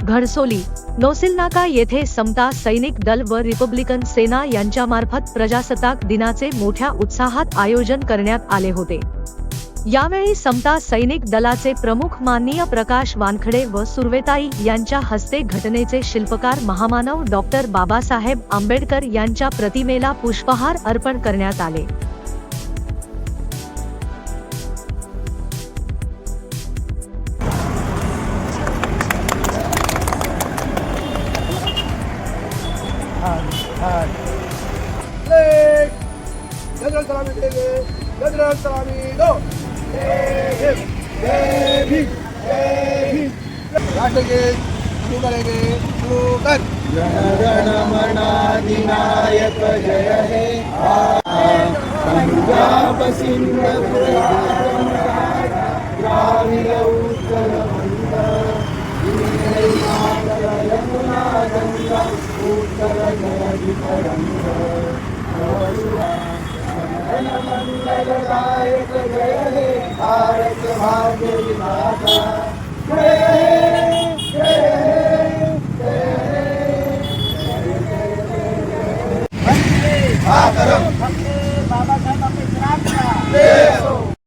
घणसोली नौसिल नाका येथे समता सैनिक दल व रिपब्लिकन सेना यांच्यामार्फत प्रजासत्ताक दिनाचे मोठ्या उत्साहात आयोजन करण्यात आले होते। यावेळी समता सैनिक दलाचे प्रमुख माननीय प्रकाश वानखडे व सुर्वेताई यांच्या हस्ते घटनेचे शिल्पकार महामानव डॉक्टर बाबासाहेब आंबेडकर यांच्या प्रतिमेला पुष्पहार अर्पण करण्यात आले। गजरात सलामी देंगे, गजरात सलामी दो। जय भीम, जय भीम। राष्ट्रगीत शुरू करेंगे, शुरू कर। जन गण मन अधिनायक जय हे पंजाब सिंध द्राविड उत्कल बंग यमुना गंगा उत्तर जगति तरंग जन मंगलदायक जय हे भारत भाग्य विधाता जय हे जय हे।